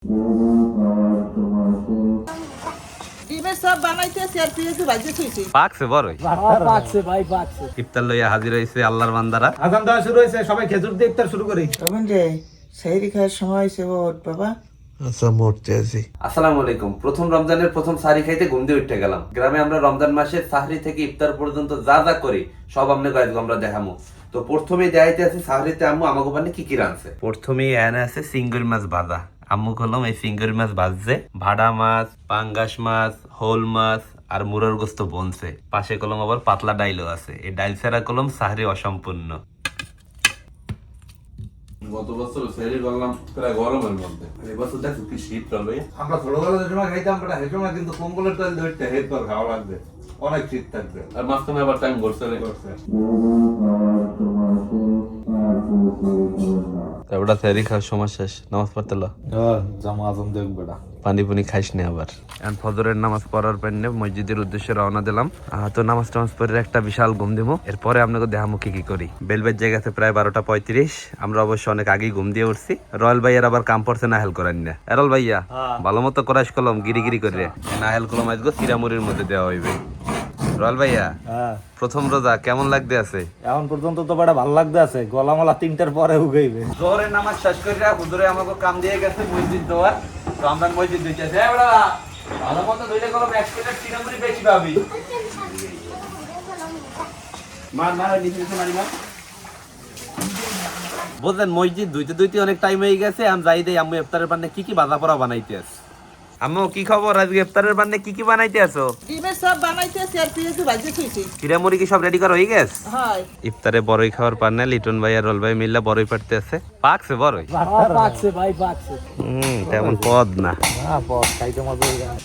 ইফতার লইয়া হাজির হয়েছে আল্লাহর বান্দারা। আজান দেওয়া শুরু হয়েছে, সবাই খেজুর দিয়ে ইফতার শুরু করি। সাইরি খাওয়ার সময় হয়েছে বাবা। আসসালামু আলাইকুম। প্রথম রমজানের প্রথম সাহরি খাইতে ঘুম দিয়ে উঠে গেলাম। গ্রামে আমরা রমজান মাসে সাহরি থেকে ইফতার পর্যন্ত যা যা করি সব আমরা দেখামু। তো প্রথমেই দেখাইতে আছে সাহরিতে আম্মু আমাকে বানে কি কি রাঁধছে। প্রথমেই এনে আছে চিংড়ি মাছ ভাজা। আম্মু কলম এই চিংড়ি মাছ ভাজছে, ভাড়া মাছ, পাঙ্গাস মাছ, হোল মাছ আর মুরর গোস্ত বনছে। পাশে কলম আবার পাতলা ডাইলও আছে। এই ডাইল ছাড়া কলম সাহরি অসম্পূর্ণ। গত বছর সেরি করলাম প্রায় গরমের মধ্যে, এই বছর দেখো কি শীত চলবে। আমরা ছোটবেলা যে সময় খাইতাম হেসময় কিন্তু কম্বলের তেল ধরতে হেড পর খাওয়া লাগবে, অনেক শীত থাকবে। আর মাঝখানে আবার টাইম ঘুরছে ওটা সেরি খাওয়ার সময় শেষ, নামাজ পড়তে ল জামা আজম দেখ বেটা, পানি পুনি খাইস না আবার। এখন ফজরের নামাজ পড়ার পর মসজিদের উদ্দেশ্যে রওনা দিলাম। তো নামাজ টামাজ পড়ে একটা বিশাল ঘুম দিব। এরপরে আপনাকে দেখামু কি কি করি। বেলবের জায়গাতে প্রায় 12:35। আমরা অবশ্য অনেক আগেই ঘুম দিয়ে উঠছি। রয়্যাল ভাইয়ার আবার কাম পড়ছে নাহেল করেন না। এরল ভাইয়া ভালো মতো করাস কলম গিরি করে নাহেল কলম আজকে চিরামুড়ির মধ্যে দেওয়া হইবে। রয়্যাল ভাইয়া প্রথম রোজা কেমন লাগতে আছে? এখন পর্যন্ত তো বড় ভালো লাগতে আছে, গলামালা 3টার পরে উগাইবে। জোহরের নামাজ শেষ করে হুজুরে আমাকে কাম দিয়ে গেছে মসজিদ দেওয়ার। তো আমরা মসজিদ দিতেছি। ভালো মতো ধরে কলম 1 প্লেট চিরামুড়ি বেশি পাবি। বুঝলেন, মসজিদ ধুইতে অনেক টাইম হয়ে গেছে। আমি যাই দেই আম্মু ইফতারের পান্নে কি কি ভাজা পোড়া বানাইতে আছে। আম্মু কি খবর, আজকে ইফতারের পান্নে কি কি বানাইতে আছো? ডিমের সব বানাইতেছি আর পেঁয়াজু ভাজি থইছি। চিরামুড়ি কি সব রেডি করা হয়ে গেছে? হয়। ইফতারে বড়ই খাওয়ার পান্নে লিটন ভাই আর রোল ভাই মিল্লা বড়ই পাড়তে আছে। পাকছে বড়ই? পাকছে ভাই, পাকছে। তেমন পদ না। হ্যাঁ, পথ খাইতে মজা হয়ে যায়।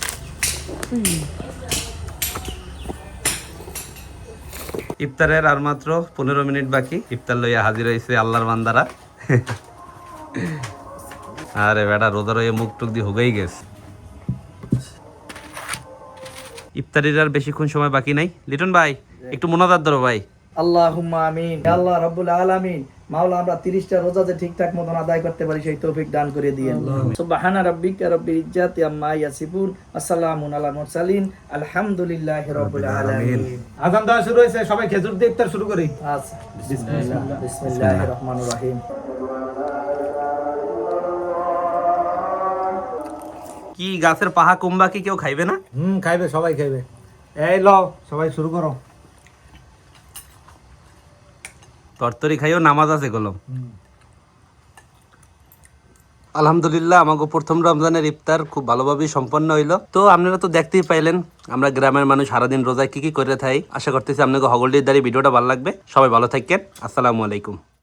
ইফতারের আর মাত্র 15 মিনিট বাকি। ইফতার লইয়া হাজির হয়েছে আল্লাহর বান্দারা। আরে বেটা রোজার হয়ে মুখ টুক দিয়ে হুগেই গেছে। ইফতারির আর বেশিক্ষণ সময় বাকি নাই। লিটন ভাই একটু মোনাজাত ধরো ভাই। আল্লাহুম্মা আমিন। হে আল্লাহ রাব্বুল আলামিন, মাওলা আমরা 30টা রোজা যে ঠিকঠাক মতন আদায় করতে পারি সেই তৌফিক দান করে দিয়েন। সুবহানা রাব্বিকা রাব্বিল ইজ্জাতি আম্মা ইয়াসিফুন, আসসালামু আলাল মুরসালিন, আলহামদুলিল্লাহি রাব্বিল আলামিন। আজান দেওয়া শুরু হয়েছে, সবাই খেজুর দিয়ে ইফতার শুরু করি। আচ্ছা, বিসমিল্লাহির রহমানির রহিম। কি গাছের পাহা কুম্বা কি কেউ খাইবে না? খাইবে, সবাই খাইবে। এই লও সবাই শুরু করো। তরতরি খাইও, নামাজ আছে কলম। আলহামদুলিল্লাহ আমাকে প্রথম রমজানের ইফতার খুব ভালোভাবেই সম্পন্ন হইলো। তো আপনারা তো দেখতেই পাইলেন আমরা গ্রামের মানুষ সারাদিন রোজায় কি কি করে থাকি। আশা করতেছি আপনাকে হগলটির দ্বারা ভিডিওটা ভালো লাগবে। সবাই ভালো থাকেন। আসসালামু আলাইকুম।